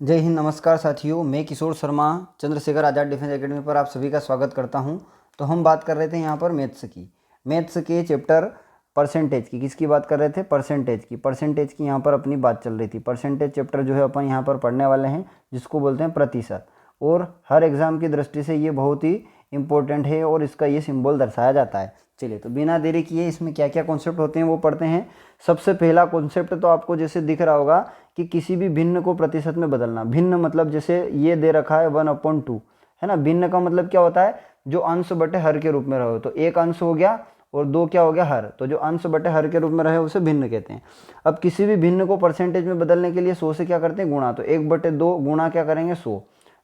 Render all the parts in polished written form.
जय हिंद। नमस्कार साथियों, मैं किशोर शर्मा चंद्रशेखर आज़ाद डिफेंस एकेडमी पर आप सभी का स्वागत करता हूं। तो हम बात कर रहे थे यहाँ पर मैथ्स के चैप्टर परसेंटेज की। किसकी बात कर रहे थे? परसेंटेज की यहाँ पर अपनी बात चल रही थी। परसेंटेज चैप्टर जो है अपन यहाँ पर पढ़ने वाले हैं, जिसको बोलते हैं प्रतिशत। और हर एग्ज़ाम की दृष्टि से ये बहुत ही इंपॉर्टेंट है और इसका ये सिंबल दर्शाया जाता है। चलिए, तो बिना देरी किए इसमें क्या क्या कॉन्सेप्ट होते हैं वो पढ़ते हैं। सबसे पहला कॉन्सेप्ट तो आपको जैसे दिख रहा होगा कि किसी भी भिन्न को प्रतिशत में बदलना। भिन्न मतलब जैसे ये दे रखा है 1/2, है ना। भिन्न का मतलब क्या होता है? जो अंश बटे हर के रूप में रहे। तो एक अंश हो गया और दो क्या हो गया? हर। तो जो अंश बटे हर के रूप में रहे उसे भिन्न कहते हैं। अब किसी भी भिन्न को परसेंटेज में बदलने के लिए 100 से क्या करते हैं? गुणा। तो 1/2 गुणा क्या करेंगे? 100।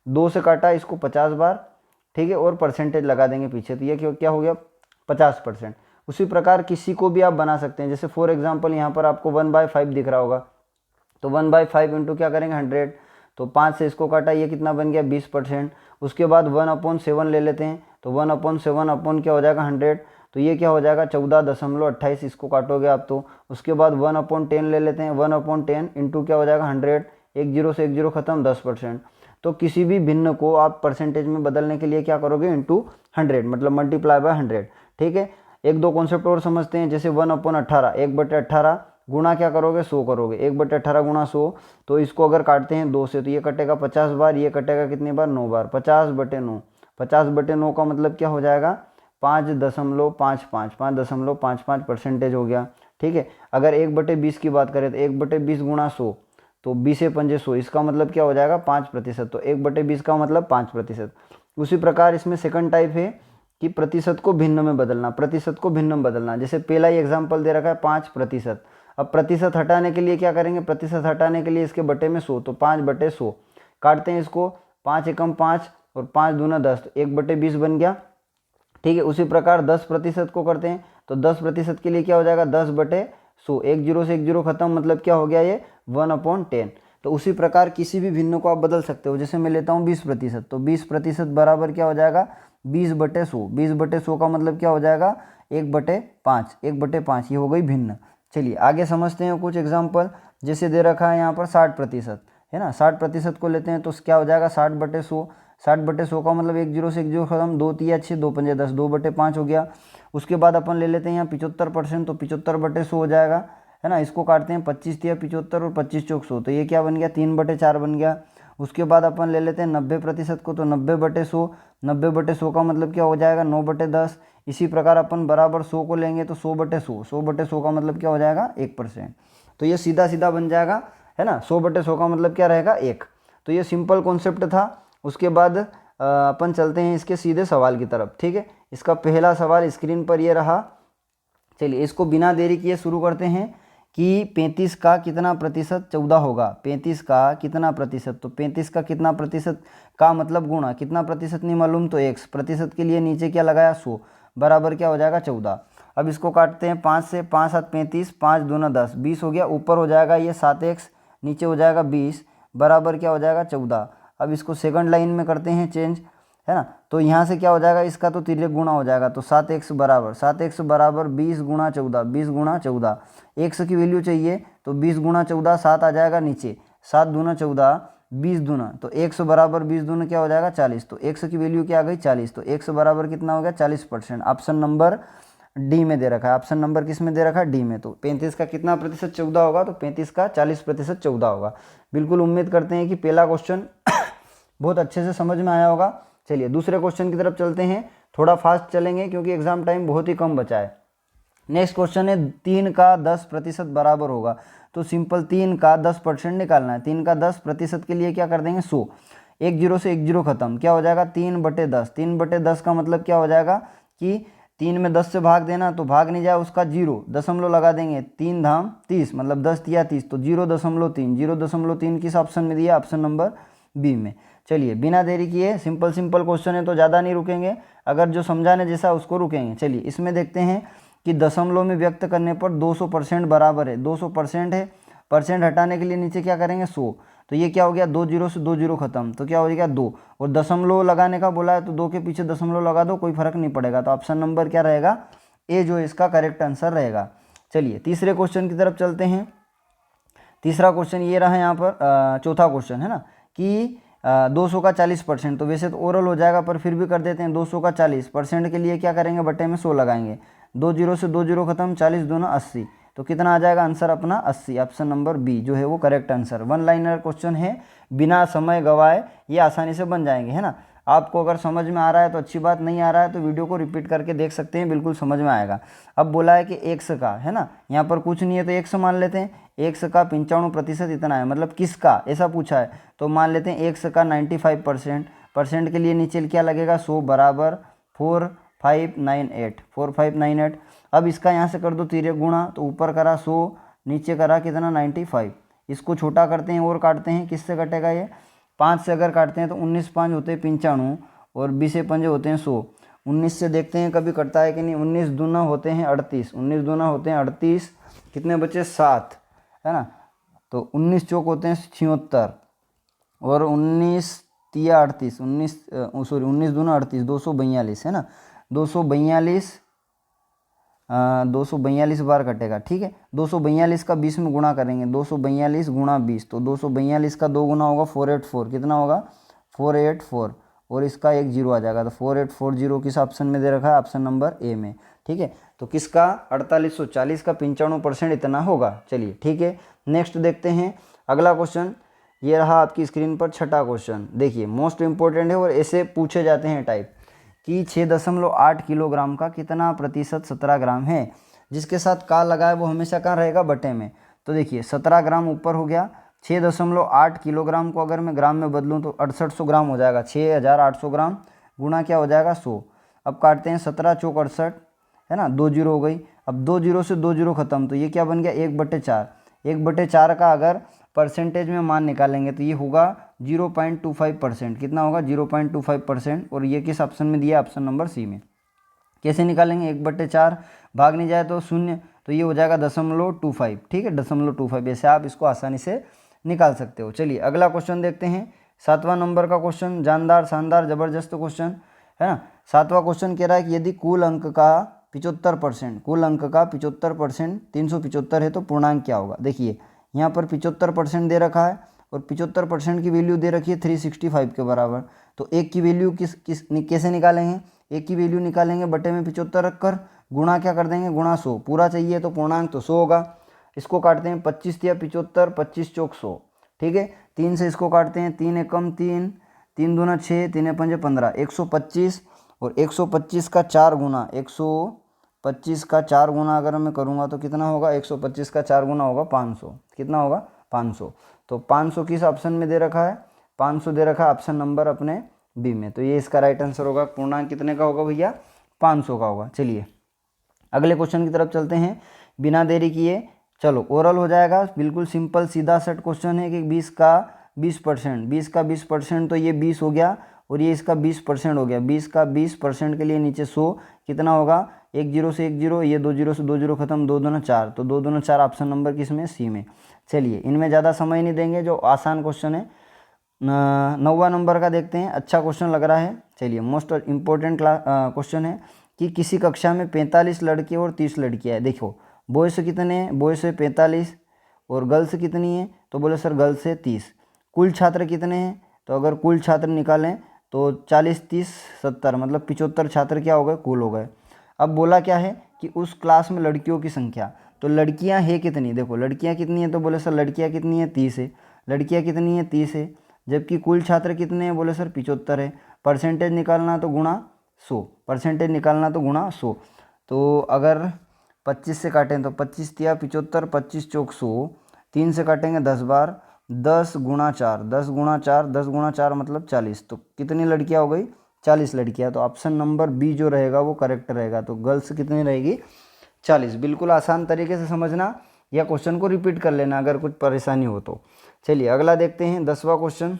2 से काटा इसको 50 बार, ठीक है, और परसेंटेज लगा देंगे पीछे। तो ये क्या हो गया? 50%। उसी प्रकार किसी को भी आप बना सकते हैं। जैसे फॉर एग्जाम्पल यहाँ पर आपको 1/5 दिख रहा होगा, तो 1/5 इंटू क्या करेंगे? 100। तो 5 से इसको काटा, ये कितना बन गया? 20%। उसके बाद 1/7 ले लेते हैं, तो 1/7 अपन क्या हो जाएगा? 100। तो ये क्या हो जाएगा? 14.28। इसको काटोगे आप तो। उसके बाद 1/10 ले लेते हैं। 1/10 इंटू क्या हो जाएगा? 100। एक जीरो से एक जीरो खत्म, 10%। तो किसी भी भिन्न को आप परसेंटेज में बदलने के लिए क्या करोगे? इंटू 100, मतलब मल्टीप्लाई बाय 100, ठीक है। एक दो कॉन्सेप्ट और समझते हैं। जैसे 1/18, 1/18 गुणा क्या करोगे? 100 करोगे। 1/18 गुणा 100। तो इसको अगर काटते हैं 2 से, तो ये कटेगा 50 बार, ये कटेगा कितनी बार? 9 बार। 50/9। 50/9 का मतलब क्या हो जाएगा? 5.55, 5.55 परसेंटेज हो गया, ठीक है। अगर 1/20 की बात करें तो 1/20 गुणा 100, तो 20 पंजे 100। इसका मतलब क्या हो जाएगा? 5%। तो 1/20 का मतलब 5%। उसी प्रकार इसमें सेकंड टाइप है कि प्रतिशत को भिन्न में बदलना। प्रतिशत को भिन्न में बदलना, जैसे पहला ही एग्जाम्पल दे रखा है 5%। अब प्रतिशत हटाने के लिए क्या करेंगे? प्रतिशत हटाने के लिए इसके बटे में 100, तो 5/100 काटते हैं इसको। 5 एकम 5 और 5 दूना 10, तो 1/20 बन गया, ठीक है। उसी प्रकार 10% को करते हैं, तो 10% के लिए क्या हो जाएगा? 10/100। एक जीरो से एक जीरो खत्म, मतलब क्या हो गया? ये 1/10। तो उसी प्रकार किसी भी भिन्न को आप बदल सकते हो। जैसे मैं लेता हूँ 20%, तो 20% बराबर क्या हो जाएगा? 20/100। 20/100 का मतलब क्या हो जाएगा? 1/5। 1/5 ये हो गई भिन्न। चलिए आगे समझते हैं कुछ एग्जाम्पल। जैसे दे रखा है यहाँ पर 60%, है ना। 60% को लेते हैं तो क्या हो जाएगा? 60/100। 60/100 का मतलब एक जीरो से एक जीरो खत्म, 2 तिया 6, 2 पंजे 10, 2/5 हो गया। उसके बाद अपन ले लेते हैं यहाँ 75%, तो 75/100 हो जाएगा, है ना। इसको काटते हैं 25 तिया 75 और 25 चौक 100, तो ये क्या बन गया? 3/4 बन गया। उसके बाद अपन ले लेते हैं 90% को, तो 90/100। 90/100 का मतलब क्या हो जाएगा? 9/10। इसी प्रकार अपन बराबर 100 को लेंगे तो 100/100। 100/100 का मतलब क्या हो जाएगा? 1%। तो ये सीधा सीधा बन जाएगा, है ना। 100/100 का मतलब क्या रहेगा? 1। तो ये सिंपल कॉन्सेप्ट था। उसके बाद अपन चलते हैं इसके सीधे सवाल की तरफ, ठीक है। इसका पहला सवाल स्क्रीन पर ये रहा। चलिए इसको बिना देरी किए शुरू करते हैं कि 35 का कितना प्रतिशत 14 होगा। 35 का कितना प्रतिशत? तो 35 का कितना प्रतिशत का मतलब गुणा। कितना प्रतिशत नहीं मालूम, तो x। प्रतिशत के लिए नीचे क्या लगाया? 100 बराबर क्या हो जाएगा? 14। अब इसको काटते हैं 5 से। 5 7 35, 5 दूना 10, 20 हो गया। ऊपर हो जाएगा ये 7x, नीचे हो जाएगा 20, बराबर क्या हो जाएगा? 14। अब इसको सेकंड लाइन में करते हैं चेंज, है ना। तो यहाँ से क्या हो जाएगा? इसका तो तिर्यक गुणा हो जाएगा, तो 7x बराबर 20 गुणा 14, 20 गुणा 14। एक्स की वैल्यू चाहिए, तो 20 गुणा 14, 7 आ जाएगा नीचे। 7 दूना 14, 20 दूना, तो x बराबर 20 दूना क्या हो जाएगा? 40। तो x की वैल्यू क्या आ गई? 40। तो x बराबर कितना हो गया? 40%। ऑप्शन नंबर डी में दे रखा है। ऑप्शन नंबर किस में दे रखा है? डी में। तो 35 का कितना प्रतिशत 14 होगा? तो 35 का 40% 14 होगा। बिल्कुल उम्मीद करते हैं कि पहला क्वेश्चन बहुत अच्छे से समझ में आया होगा। चलिए दूसरे क्वेश्चन की तरफ चलते हैं। थोड़ा फास्ट चलेंगे क्योंकि एग्जाम टाइम बहुत ही कम बचा है। नेक्स्ट क्वेश्चन है 3 का 10% बराबर होगा। तो सिंपल 3 का 10% निकालना है। 3 का 10% के लिए क्या कर देंगे? 100। एक जीरो से एक जीरो खत्म, क्या हो जाएगा? 3/10। 3/10 का मतलब क्या हो जाएगा कि 3 में 10 से भाग देना, तो भाग नहीं जाए उसका जीरो, दशमलव लगा देंगे। 3 धाम 30, मतलब 10 तिया 30, तो 0.3। 0.3 किस ऑप्शन में दिया? ऑप्शन नंबर बी में। चलिए बिना देरी किए, सिंपल क्वेश्चन है तो ज़्यादा नहीं रुकेंगे, अगर जो समझाने जैसा उसको रुकेंगे। चलिए इसमें देखते हैं कि दशमलव में व्यक्त करने पर 200% बराबर है। 200% है, परसेंट हटाने के लिए नीचे क्या करेंगे? 100। तो ये क्या हो गया? 2 जीरो से 2 जीरो खत्म, तो क्या हो गया? 2। और दशमलव लगाने का बोला है तो 2 के पीछे दशमलव लगा दो, कोई फर्क नहीं पड़ेगा। तो ऑप्शन नंबर क्या रहेगा? ए जो इसका करेक्ट आंसर रहेगा। चलिए तीसरे क्वेश्चन की तरफ चलते हैं। तीसरा क्वेश्चन ये रहा यहाँ पर, चौथा क्वेश्चन है ना, कि 200 का 40%, तो वैसे तो ओरल हो जाएगा पर फिर भी कर देते हैं 200 का 40% के लिए क्या करेंगे, बटे में 100 लगाएंगे, 2 जीरो से 2 जीरो खत्म, 40 दूना 80, तो कितना आ जाएगा आंसर अपना 80। ऑप्शन नंबर बी जो है वो correct answer. One liner question है, बिना समय गवाए ये आसानी से बन जाएंगे, है ना। आपको अगर समझ में आ रहा है तो अच्छी बात, नहीं आ रहा है तो वीडियो को रिपीट करके देख सकते हैं, बिल्कुल समझ में आएगा। अब बोला है कि 100 का, है ना, यहाँ पर कुछ नहीं है तो 100 मान लेते हैं, 100 का 95% इतना है, मतलब किसका ऐसा पूछा है, तो मान लेते हैं 100 का 95%, परसेंट के लिए नीचे क्या लगेगा 100 बराबर 4598। अब इसका यहाँ से कर दो तिरक गुणा, तो ऊपर करा 100, नीचे करा कितना 95, इसको छोटा करते हैं और काटते हैं, किससे कटेगा ये 5 से अगर काटते हैं तो 19 5 होते हैं 95 और 20 पंजे होते हैं 100। 19 से देखते हैं कभी कटता है कि नहीं, 19 दूना होते हैं 38, 19 दूना होते हैं 38, कितने बचे 7, है ना, तो 19 चौक होते हैं 76 और 19 तिया 38, 19 दूना 38, 242, है ना, 242 बार कटेगा, ठीक है। 242 का 20 में गुणा करेंगे, 242 गुणा 20, तो 242 का 2 गुना होगा 484, कितना होगा 484, और इसका एक जीरो आ जाएगा, तो 4840 किस ऑप्शन में दे रखा है, ऑप्शन नंबर ए में, ठीक है। तो किसका 4840 का 95% इतना होगा। चलिए ठीक है, नेक्स्ट देखते हैं अगला क्वेश्चन। ये रहा आपकी स्क्रीन पर छठा क्वेश्चन, देखिए मोस्ट इंपॉर्टेंट है और ऐसे पूछे जाते हैं टाइप कि 6.8 किलोग्राम का कितना प्रतिशत 17 ग्राम है, जिसके साथ का लगा है वो हमेशा कहाँ रहेगा, बटे में। तो देखिए 17 ग्राम ऊपर हो गया, 6.8 किलोग्राम को अगर मैं ग्राम में बदलूँ तो 6800 ग्राम हो जाएगा, 6800 ग्राम गुणा क्या हो जाएगा 100। अब काटते हैं 17 चौक 68, है ना, 2 जीरो हो गई, अब 2 जीरो से 2 जीरो खत्म, तो ये क्या बन गया 1/4। 1/4 का अगर परसेंटेज में मान निकालेंगे तो ये होगा 0.25%, कितना होगा 0.25%, और ये किस ऑप्शन में दिया, ऑप्शन नंबर सी में। कैसे निकालेंगे, 1/4 भाग नहीं जाए तो शून्य, तो ये हो जाएगा 0.25, ठीक है 0.25, ऐसे आप इसको आसानी से निकाल सकते हो। चलिए अगला क्वेश्चन देखते हैं, 7वां नंबर का क्वेश्चन, जानदार शानदार जबरदस्त क्वेश्चन है ना। 7वां क्वेश्चन कह रहा है कि यदि कुल अंक का 75%, कुल अंक का 75% 375 है तो पूर्णांक क्या होगा। देखिए यहाँ पर 75% दे रखा है और 75% की वैल्यू दे रखी है 365 के बराबर, तो एक की वैल्यू कैसे निकालेंगे, एक की वैल्यू निकालेंगे बटे में 75 रखकर, गुणा क्या कर देंगे, गुणा 100, पूरा चाहिए तो पूर्णांक तो 100 होगा। इसको काटते हैं 25 या 75, 25 चौक 100, ठीक है। 3 से इसको काटते हैं, 3 एकम 3, 3 दूना 6, 3 पंजे 15, 125, और 125 का 4 गुना, 125 का 4 गुना अगर मैं करूँगा तो कितना होगा, 125 का 4 गुना होगा 500, कितना होगा 500। तो 500 किस ऑप्शन में दे रखा है, 500 दे रखा है ऑप्शन नंबर अपने बी में, तो ये इसका राइट आंसर होगा। पूर्णांक कितने का होगा भैया, 500 का होगा। चलिए अगले क्वेश्चन की तरफ चलते हैं बिना देरी किए। चलो ओरल हो जाएगा, बिल्कुल सिंपल सीधा सेट क्वेश्चन है कि 20 का 20%, 20 का 20%, तो ये 20 हो गया और ये इसका 20% हो गया, 20 का 20% के लिए नीचे 100, कितना होगा, 1 जीरो से 1 जीरो, ये 2 जीरो से 2 जीरो खत्म, 2 दूना 4, तो 2 दूना 4 ऑप्शन नंबर किस में, सी में। चलिए इनमें ज़्यादा समय नहीं देंगे, जो आसान क्वेश्चन है 9वां नंबर का देखते हैं, अच्छा क्वेश्चन लग रहा है। चलिए मोस्ट इम्पोर्टेंट क्वेश्चन है कि किसी कक्षा में 45 लड़के और 30 लड़कियाँ हैं। देखो बॉयज़ कितने हैं, बॉयज़ से 45 और गर्ल्स कितनी है, तो बोले सर गर्ल्स से 30। कुल छात्र कितने हैं, तो अगर कुल छात्र निकालें तो 40 30 70, मतलब 75 छात्र क्या हो गए, कुल हो गए। अब बोला क्या है कि उस क्लास में लड़कियों की संख्या, तो लड़कियां हैं कितनी, देखो लड़कियां कितनी हैं, तो बोले सर लड़कियां कितनी है 30 है, लड़कियां कितनी है 30 है, जबकि कुल छात्र कितने हैं, बोले सर 75 है। परसेंटेज निकालना तो गुणा 100, परसेंटेज निकालना तो गुणा 100, तो अगर 25 से काटें तो 25 तिया 75, 25 चौक 100, 3 से काटेंगे 10 बार, 10 गुणा 4, 10 गुणा 4, 10 गुणा 4 मतलब 40, तो कितनी लड़कियां हो गई, 40 लड़कियां। तो ऑप्शन नंबर बी जो रहेगा वो करेक्ट रहेगा, तो गर्ल्स कितनी रहेगी 40। बिल्कुल आसान तरीके से समझना या क्वेश्चन को रिपीट कर लेना अगर कुछ परेशानी हो तो। चलिए अगला देखते हैं 10वां क्वेश्चन,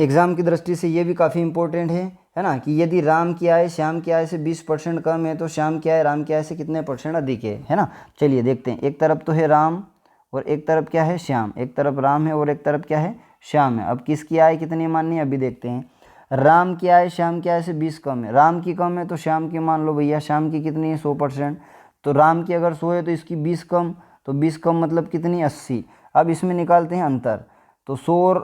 एग्ज़ाम की दृष्टि से ये भी काफ़ी इंपॉर्टेंट है ना, कि यदि राम की आय श्याम की आय से 20% कम है तो श्याम की आय राम की आय से कितने % अधिक है ना। चलिए देखते हैं, एक तरफ तो है राम और एक तरफ क्या है श्याम, एक तरफ राम है और एक तरफ क्या है श्याम है। अब किसकी आय कितनी माननी है अभी देखते हैं। राम की आय श्याम की आय से 20 कम है, राम की कम है तो श्याम की मान लो भैया, श्याम की कितनी है 100%, तो राम की अगर 100 है तो इसकी 20 कम, तो 20 कम मतलब कितनी 80। अब इसमें निकालते हैं अंतर, तो 100 और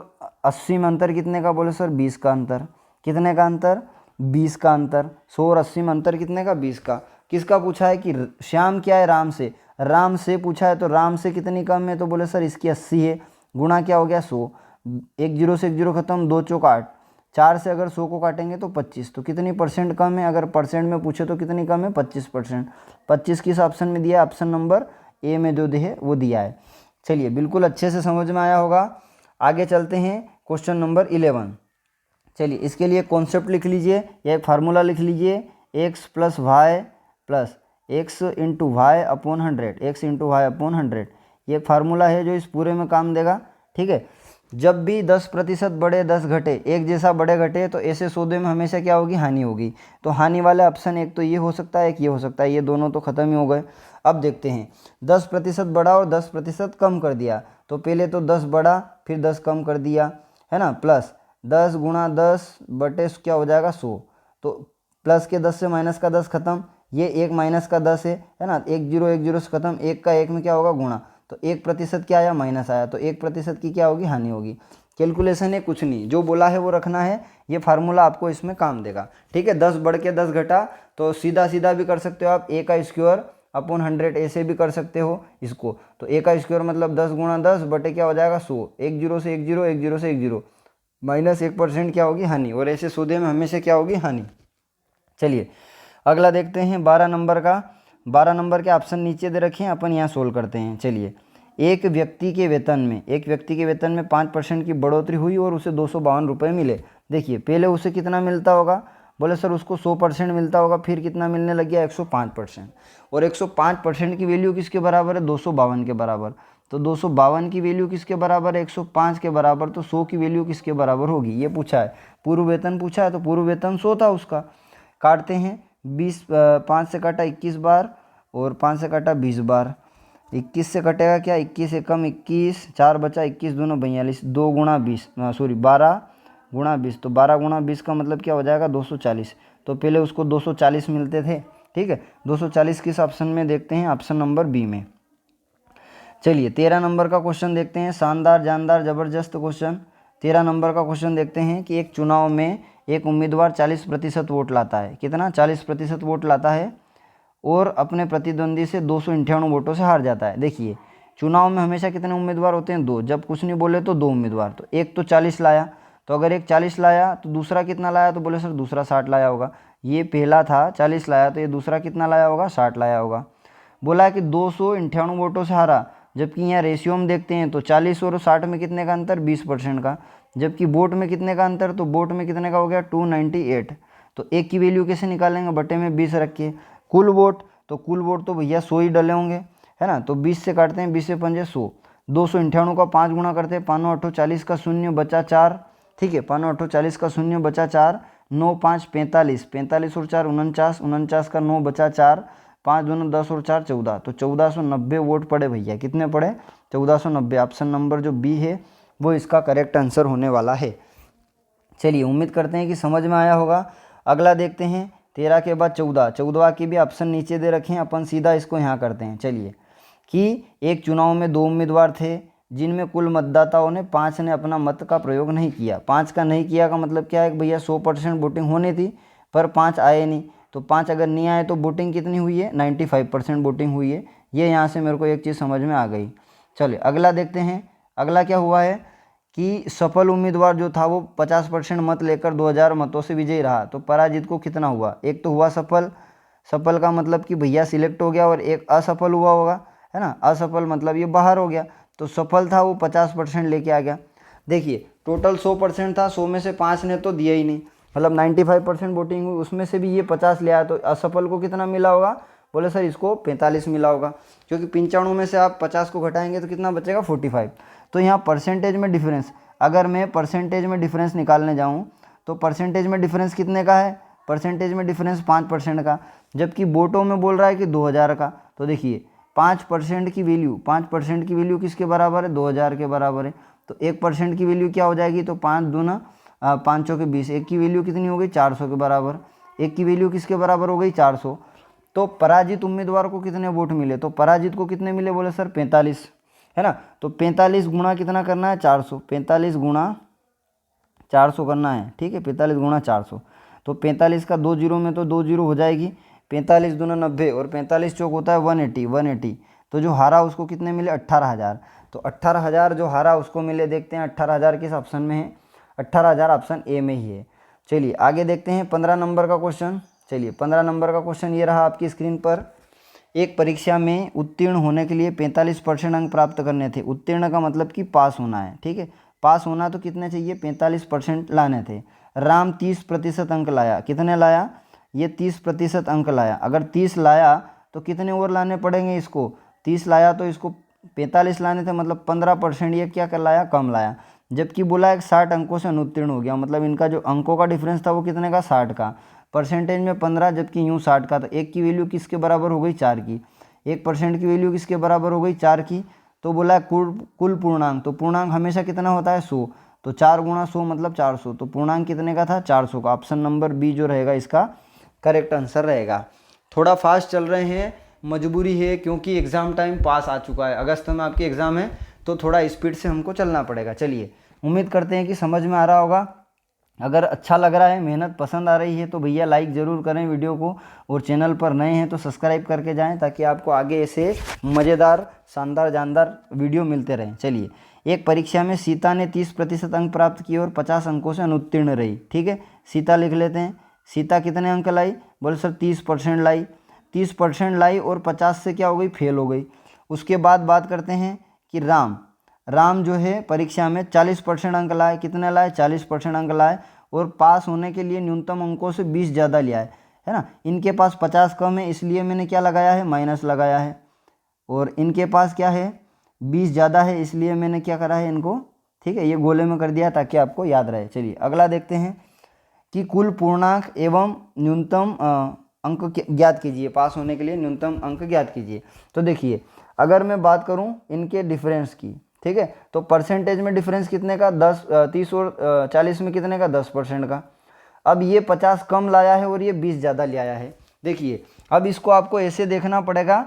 80 में अंतर कितने का बोले सर? 20 का अंतर। कितने का अंतर? 20 का अंतर। 100 और 80 में अंतर कितने का? 20 का। किसका पूछा है कि श्याम क्या है? राम से। राम से पूछा है तो राम से कितनी कम है? तो बोले सर इसकी 80 है। गुणा क्या हो गया? 100। एक जीरो से एक जीरो खत्म, 2 चौक 8, 4 से अगर 100 को काटेंगे तो 25। तो कितनी परसेंट कम है? अगर परसेंट में पूछे तो कितनी कम है? 25%। 25 किस ऑप्शन में दिया है? ऑप्शन नंबर ए में जो है वो दिया है। चलिए बिल्कुल अच्छे से समझ में आया होगा। आगे चलते हैं क्वेश्चन नंबर 11। चलिए इसके लिए कॉन्सेप्ट लिख लीजिए या एक फार्मूला लिख लीजिए, x plus Y plus X into Y upon 100, X into Y upon 100। ये फार्मूला है जो इस पूरे में काम देगा। ठीक है, जब भी 10% बढ़े 10 घटे, एक जैसा बढ़े घटे, तो ऐसे सौदे में हमेशा क्या होगी? हानि होगी। तो हानि वाला ऑप्शन एक तो ये हो सकता है, एक ये हो सकता है, ये दोनों तो खत्म ही हो गए। अब देखते हैं 10% बढ़ा और 10% कम कर दिया, तो पहले तो 10 बढ़ा फिर 10 कम कर दिया, है ना, प्लस 10 गुणा 10 बटे क्या हो जाएगा? 100। तो प्लस के 10 से माइनस का 10 खत्म, ये एक माइनस का 10 है ना, एक जीरो से खत्म, एक का एक में क्या होगा? गुणा। तो 1% क्या आया? माइनस आया, तो 1% की क्या होगी? हानि होगी। कैलकुलेशन है, कुछ नहीं, जो बोला है वो रखना है। ये फार्मूला आपको इसमें काम देगा। ठीक है, 10 बढ़ के 10 घटा, तो सीधा सीधा भी कर सकते हो आप, a का स्क्वायर अपॉन 100 ऐसे भी कर सकते हो इसको। तो a का स्क्वायर मतलब 10 गुणा 10 बटे क्या हो जाएगा? 100। एक जीरो से एक जीरो, एक जीरो से एक जीरो, माइनस 1% क्या होगी? हानि। और ऐसे सौदे में हमेशा क्या होगी? हानि। चलिए अगला देखते हैं 12 नंबर का। 12 नंबर के ऑप्शन नीचे दे रखे हैं, अपन यहाँ सोल्व करते हैं। चलिए, एक व्यक्ति के वेतन में 5% की बढ़ोतरी हुई और उसे 252 रुपये मिले। देखिए पहले उसे कितना मिलता होगा? बोले सर उसको 100% मिलता होगा, फिर कितना मिलने लग गया? 105%। और 105% की वैल्यू किसके बराबर है? 252 के बराबर। तो 252 की वैल्यू किसके बराबर है? 105 के बराबर। तो 100 की वैल्यू किसके बराबर होगी? ये पूछा है, पूर्व वेतन पूछा है, तो पूर्व वेतन 100 था उसका। काटते हैं, 20 5 से काटा 21 बार और 5 से काटा 20 बार। 21 से कटेगा क्या? 21 से कम 21, 4 बचा, 21 दोनों 42, 2 गुणा 20 12 गुणा 20। तो 12 गुणा 20 का मतलब क्या हो जाएगा? 240। तो पहले उसको 240 मिलते थे। ठीक है, 240 किस ऑप्शन में? देखते हैं ऑप्शन नंबर बी में। चलिए 13 नंबर का क्वेश्चन देखते हैं, शानदार जानदार ज़बरदस्त क्वेश्चन। 13 नंबर का क्वेश्चन देखते हैं कि एक चुनाव में एक उम्मीदवार 40% वोट लाता है। कितना? 40% वोट लाता है और अपने प्रतिद्वंदी से 298 वोटों से हार जाता है। देखिए चुनाव में हमेशा कितने उम्मीदवार होते हैं? 2। जब कुछ नहीं बोले तो 2 उम्मीदवार। तो एक तो 40 लाया, तो अगर एक 40 लाया तो दूसरा कितना लाया? तो बोले सर दूसरा 60 लाया होगा। ये पहला था 40 लाया, तो ये दूसरा कितना लाया होगा? 60 लाया होगा। बोला है कि 298 वोटों से हारा, जबकि यहाँ रेशियो में देखते हैं तो 40 और 60 में कितने का अंतर? 20% का। जबकि वोट में कितने का अंतर? तो वोट में कितने का हो गया? 298। तो एक की वैल्यू कैसे निकालेंगे? बटे में 20 रखिए। कुल वोट, तो कुल वोट तो भैया 100 ही डले होंगे, है ना। तो 20 से काटते हैं, 20 से 5 100, 298 का 5 गुणा करते हैं, 5 8 40 का शून्य बचा 4। ठीक है, 5 8 40 का शून्य बचा 4, 9 5 45, 45 और 4 49, 49 का 9 बचा 4, 5 दूनी 10 और 4 14। तो 1490 वोट पड़े भैया। कितने पड़े? 1490। ऑप्शन नंबर जो बी है वो इसका करेक्ट आंसर होने वाला है। चलिए उम्मीद करते हैं कि समझ में आया होगा। अगला देखते हैं 13 के बाद 14। 14 की भी ऑप्शन नीचे दे रखे हैं, अपन सीधा इसको यहाँ करते हैं। चलिए कि एक चुनाव में 2 उम्मीदवार थे जिनमें कुल मतदाताओं ने 5 ने अपना मत का प्रयोग नहीं किया। 5 का नहीं किया का मतलब क्या है? भैया 100% वोटिंग होनी थी पर 5 आए नहीं। तो 5 अगर नहीं आए तो वोटिंग कितनी हुई है? 95% वोटिंग हुई है। ये यहाँ से मेरे को एक चीज़ समझ में आ गई। चलिए अगला देखते हैं। अगला क्या हुआ है कि सफल उम्मीदवार जो था वो 50% मत लेकर 2000 मतों से विजयी रहा। तो पराजित को कितना हुआ? एक तो हुआ सफल, सफल का मतलब कि भैया सिलेक्ट हो गया, और एक असफल हुआ होगा, है ना। असफल मतलब ये बाहर हो गया। तो सफल था वो 50% लेके आ गया। देखिए टोटल 100% था, 100 में से 5 ने तो दिया ही नहीं, मतलब 95% वोटिंग हुई, उसमें से भी ये 50 ले आया। तो असफल को कितना मिला होगा? बोले सर इसको 45 मिला होगा, क्योंकि 95 में से आप 50 को घटाएंगे तो कितना बचेगा? 45। तो यहाँ परसेंटेज में डिफरेंस, अगर मैं परसेंटेज में डिफरेंस निकालने जाऊँ तो परसेंटेज में डिफरेंस कितने का है? परसेंटेज में डिफरेंस 5% का, जबकि वोटों में बोल रहा है कि 2000 का। तो देखिए 5% की वैल्यू, 5% की वैल्यू किसके बराबर है? 2000 के बराबर है। तो 1% की वैल्यू क्या हो जाएगी? तो 5 दूना 5 चौके 20, एक की वैल्यू कितनी हो गई? 400 के बराबर। एक की वैल्यू किसके बराबर हो गई? 400। तो पराजित उम्मीदवार को कितने वोट मिले? तो पराजित को कितने मिले? बोले सर 45, है ना। तो 45 गुणा कितना करना है 400, 45 गुणा 400 करना है, ठीक है, 45 गुणा 400। तो 45 का 2 जीरो में तो 2 जीरो हो जाएगी, 45 दूना 90 और 45 चौक होता है 180, 180। तो जो हारा उसको कितने मिले 18,000। तो 18,000 जो हारा उसको मिले, देखते हैं 18,000 किस ऑप्शन में है, 18,000 ऑप्शन ए में ही है। चलिए आगे देखते हैं 15 नंबर का क्वेश्चन। चलिए 15 नंबर का क्वेश्चन ये रहा आपकी स्क्रीन पर। एक परीक्षा में उत्तीर्ण होने के लिए 45% अंक प्राप्त करने थे। उत्तीर्ण का मतलब कि पास होना है, ठीक है। पास होना तो कितने चाहिए 45% लाने थे। राम 30% अंक लाया, कितने लाया ये 30% अंक लाया। अगर 30 लाया तो कितने और लाने पड़ेंगे इसको, 30 लाया तो इसको 45 लाने थे, मतलब 15% ये क्या कर लाया, कम लाया। जबकि बोला एक 60 अंकों से अनुत्तीर्ण हो गया, मतलब इनका जो अंकों का डिफरेंस था वो कितने का 60 का, परसेंटेज में 15 जबकि यूँ 60 का। तो एक की वैल्यू किसके बराबर हो गई 4 की, 1% की वैल्यू किसके बराबर हो गई 4 की। तो बोला कुल पूर्णांक, तो पूर्णांक हमेशा कितना होता है 100, तो 4 गुणा 100 मतलब 400। तो पूर्णांक कितने का था 400 का। ऑप्शन नंबर बी जो रहेगा इसका करेक्ट आंसर रहेगा। थोड़ा फास्ट चल रहे हैं, मजबूरी है क्योंकि एग्ज़ाम टाइम पास आ चुका है, अगस्त में आपकी एग्ज़ाम है, तो थोड़ा स्पीड से हमको चलना पड़ेगा। चलिए उम्मीद करते हैं कि समझ में आ रहा होगा। अगर अच्छा लग रहा है, मेहनत पसंद आ रही है तो भैया लाइक ज़रूर करें वीडियो को, और चैनल पर नए हैं तो सब्सक्राइब करके जाएं ताकि आपको आगे ऐसे मज़ेदार शानदार जानदार वीडियो मिलते रहें। चलिए, एक परीक्षा में सीता ने 30% अंक प्राप्त किए और 50 अंकों से अनुत्तीर्ण रही, ठीक है। सीता लिख लेते हैं। सीता कितने अंक लाई, बोले सर 30% लाई, 30% लाई और 50 से क्या हो गई फेल हो गई। उसके बाद बात करते हैं कि राम जो है परीक्षा में 40% अंक लाए, कितने लाए 40% अंक लाए, और पास होने के लिए न्यूनतम अंकों से 20 ज़्यादा लिया है ना। इनके पास 50 कम है इसलिए मैंने क्या लगाया है माइनस लगाया है, और इनके पास क्या है 20 ज़्यादा है इसलिए मैंने क्या करा है इनको, ठीक है, ये गोले में कर दिया ताकि आपको याद रहे। चलिए अगला देखते हैं कि कुल पूर्णांक एवं न्यूनतम अंक ज्ञात कीजिए, पास होने के लिए न्यूनतम अंक ज्ञात कीजिए। तो देखिए अगर मैं बात करूं इनके डिफरेंस की, ठीक है, तो परसेंटेज में डिफरेंस कितने का 30 और 40 में कितने का 10% का। अब ये 50 कम लाया है और ये 20 ज़्यादा ले आया है। देखिए अब इसको आपको ऐसे देखना पड़ेगा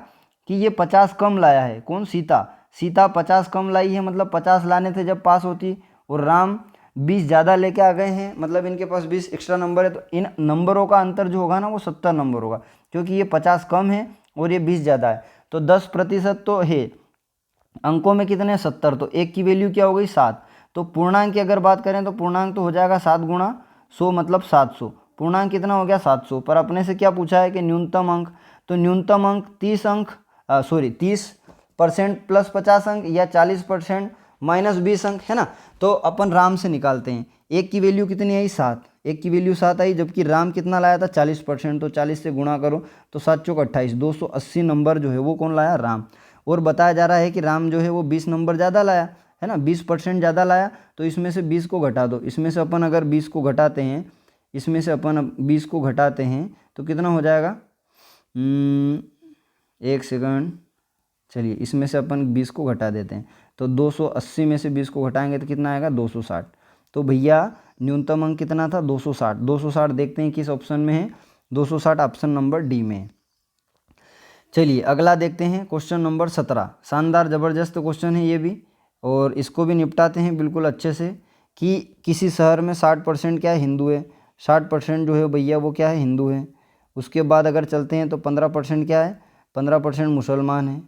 कि ये 50 कम लाया है, कौन सीता 50 कम लाई है, मतलब 50 लाने थे जब पास होती, और राम 20 ज़्यादा लेके आ गए हैं, मतलब इनके पास 20 एक्स्ट्रा नंबर है। तो इन नंबरों का अंतर जो होगा ना वो 70 नंबर होगा, क्योंकि ये 50 कम है और ये 20 ज़्यादा है। तो 10% तो है, अंकों में कितने 70, तो एक की वैल्यू क्या हो गई 7। तो पूर्णांक की अगर बात करें तो पूर्णांक तो हो जाएगा 7 गुणा 100 मतलब 700। पूर्णांक कितना हो गया 700, पर अपने से क्या पूछा है कि न्यूनतम अंक, तो न्यूनतम अंक 30% प्लस 50 अंक या 40% माइनस 20 अंक, है ना। तो अपन राम से निकालते हैं। एक की वैल्यू कितनी आई 7, एक की वैल्यू 7 आई, जबकि राम कितना लाया था 40%, तो 40 से गुणा करो तो 7 चौक 28, 280 नंबर जो है वो कौन लाया राम। और बताया जा रहा है कि राम जो है वो 20 नंबर ज़्यादा लाया है ना, 20% ज़्यादा लाया। तो इसमें से 20 को घटा दो, इसमें से अपन अगर 20 को घटाते हैं, इसमें से अपन 20 को घटाते हैं तो कितना हो जाएगा, एक सेकंड, चलिए इसमें से अपन 20 को घटा देते हैं, तो 280 में से 20 को घटाएंगे तो कितना आएगा 260। तो भैया न्यूनतम अंक कितना था 260, 260 देखते हैं किस ऑप्शन में है, 260 ऑप्शन नंबर डी में है। चलिए अगला देखते हैं क्वेश्चन नंबर 17। शानदार ज़बरदस्त क्वेश्चन है ये भी, और इसको भी निपटाते हैं बिल्कुल अच्छे से। कि किसी शहर में 60% क्या है हिंदू है, 60% जो है भैया वो क्या है हिंदू है। उसके बाद अगर चलते हैं तो 15% क्या है, 15% मुसलमान है,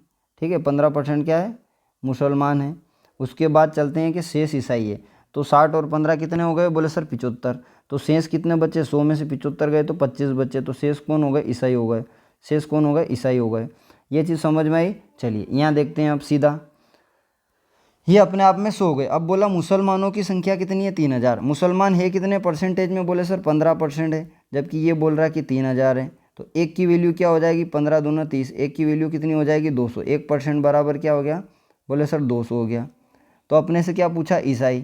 ठीक है, 15% क्या है मुसलमान है। उसके बाद चलते हैं कि शेष ईसाई है। तो 60 और 15 कितने हो गए, बोले सर 75। तो शेष कितने बच्चे, 100 में से 75 गए तो 25 बच्चे, तो शेष कौन हो गए ईसाई हो गए, शेष कौन हो गए ईसाई हो गए। ये चीज़ समझ में आई। चलिए यहाँ देखते हैं अब सीधा, ये अपने आप में 100 हो गए। अब बोला मुसलमानों की संख्या कितनी है 3000, मुसलमान है कितने परसेंटेज में, बोले सर 15% है, जबकि ये बोल रहा है कि 3000 है। तो एक की वैल्यू क्या हो जाएगी 15 दूना 30, एक की वैल्यू कितनी हो जाएगी 200, 1% बराबर क्या हो गया, बोले सर 200 हो गया। तो अपने से क्या पूछा ईसाई,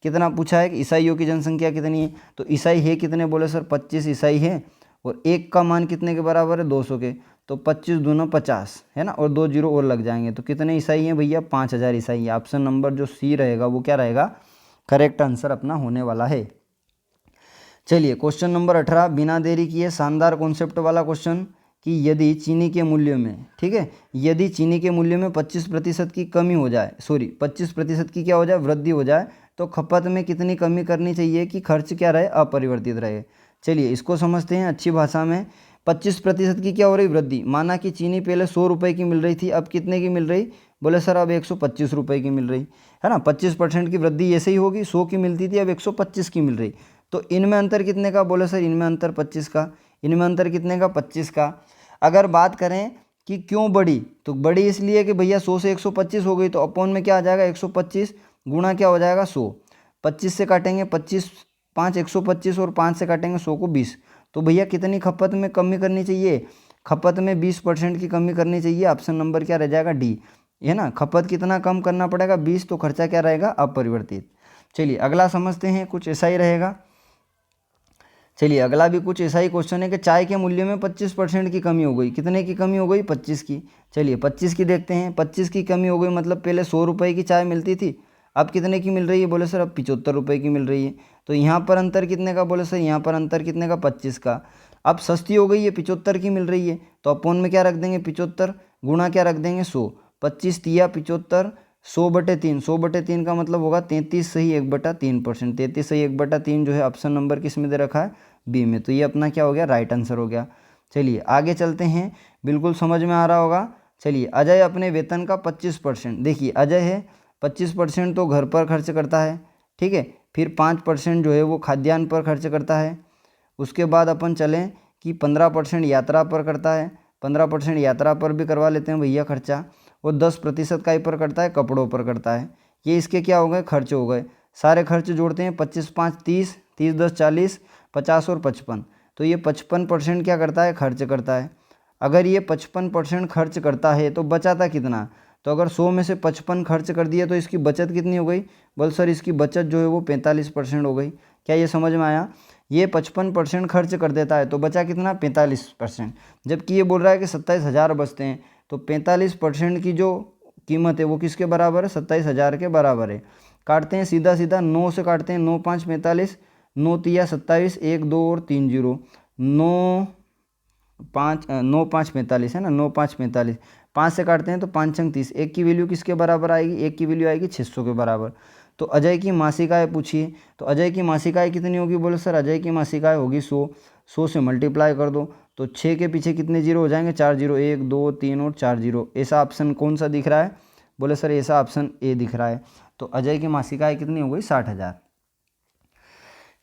कितना पूछा है कि ईसाइयों की जनसंख्या कितनी है। तो ईसाई है कितने, बोले सर 25 ईसाई है, और एक का मान कितने के बराबर है 200 के, तो 25 दूना 50 है ना, और 2 जीरो और लग जाएंगे। तो कितने ईसाई हैं भैया 5000 ईसाई है। ऑप्शन नंबर जो सी रहेगा वो क्या रहेगा, करेक्ट आंसर अपना होने वाला है। चलिए क्वेश्चन नंबर 18 बिना देरी किए शानदार कॉन्सेप्ट वाला क्वेश्चन, कि यदि चीनी के मूल्य में, ठीक है, यदि चीनी के मूल्य में 25% की कमी हो जाए, 25% की क्या हो जाए, वृद्धि हो जाए, तो खपत में कितनी कमी करनी चाहिए कि खर्च क्या रहे, अपरिवर्तित रहे। चलिए इसको समझते हैं अच्छी भाषा में। 25% की क्या हो रही, वृद्धि। माना कि चीनी पहले 100 रुपये की मिल रही थी, अब कितने की मिल रही, बोले सर अब 125 रुपये की मिल रही है ना। 25% की वृद्धि ऐसे ही होगी, 100 की मिलती थी अब 125 की मिल रही। तो इनमें अंतर कितने का, बोले सर इनमें अंतर 25 का। इनमें अंतर कितने का, 25 का। अगर बात करें कि क्यों बढ़ी, तो बढ़ी इसलिए कि भैया 100 से 125 हो गई, तो अपोन में क्या आ जाएगा, 125 गुणा क्या हो जाएगा 100। 25 से काटेंगे 25, 5 125 और 5 से काटेंगे 100 को 20। तो भैया कितनी खपत में कमी करनी चाहिए, खपत में 20% की कमी करनी चाहिए। ऑप्शन नंबर क्या रह जाएगा, डी, है ना। खपत कितना कम करना पड़ेगा, 20, तो खर्चा क्या रहेगा, अपरिवर्तित। चलिए अगला समझते हैं, कुछ ऐसा ही रहेगा। चलिए अगला भी कुछ ऐसा ही क्वेश्चन है कि चाय के मूल्य में 25% की कमी हो गई। कितने की कमी हो गई, 25 की। चलिए 25 की देखते हैं। 25 की कमी हो गई मतलब पहले 100 रुपये की चाय मिलती थी, अब कितने की मिल रही है, बोले सर अब 75 रुपये की मिल रही है। तो यहाँ पर अंतर कितने का, बोले सर यहाँ पर अंतर कितने का, 25 का। अब सस्ती हो गई है, 75 की मिल रही है, तो अपोन में क्या रख देंगे, 75 गुणा क्या रख देंगे 100। 25 तिया 75, 100/3, 100/3 का मतलब होगा 33 सही 1/3%। 33 सही 1/3 जो है ऑप्शन नंबर किस में दे रखा है, बी में। तो ये अपना क्या हो गया, राइट आंसर हो गया। चलिए आगे चलते हैं, बिल्कुल समझ में आ रहा होगा। चलिए अजय अपने वेतन का 25%, देखिए अजय है 25% तो घर पर खर्च करता है, ठीक है। फिर 5% जो है वो खाद्यान्न पर खर्च करता है। उसके बाद अपन चलें कि 15% यात्रा पर करता है, 15% यात्रा पर भी करवा लेते हैं भैया खर्चा। वो 10% का ही पर करता है, कपड़ों पर करता है। ये इसके क्या हो गए, खर्च हो गए। सारे खर्च जोड़ते हैं, 25 5 30, 30 10 40, 50 और 55। तो ये 55% क्या करता है, खर्च करता है। अगर ये 55% खर्च करता है तो बचाता कितना, तो अगर 100 में से 55 खर्च कर दिया तो इसकी बचत कितनी हो गई, बोल सर इसकी बचत जो है वो 45% हो गई। क्या ये समझ में आया। ये 55% खर्च कर देता है तो बचा कितना, 45%। जबकि ये बोल रहा है कि 27,000 बचते हैं, तो 45% की जो कीमत है वो किसके बराबर है, 27,000 के बराबर है। काटते हैं सीधा सीधा, 9 से काटते हैं, 9 5 45, 9 तिया 27, 1 2 और 3 0, 9 5 45 है ना, 9 5 45। 5 से काटते हैं तो 5 छंग 30, एक की वैल्यू किसके बराबर आएगी, एक की वैल्यू आएगी 600 के बराबर। तो अजय की मासिक आय पूछिए, तो अजय की मासिक आय कितनी होगी, बोले सर अजय की मासिक आय होगी 100, 100 से मल्टीप्लाई कर दो, तो 6 के पीछे कितने जीरो हो जाएंगे, 4 जीरो, 1 2 3 और 4 जीरो। ऐसा ऑप्शन कौन सा दिख रहा है, बोले सर ऐसा ऑप्शन ए दिख रहा है। तो अजय की मासिक आय कितनी हो गई, 60,000।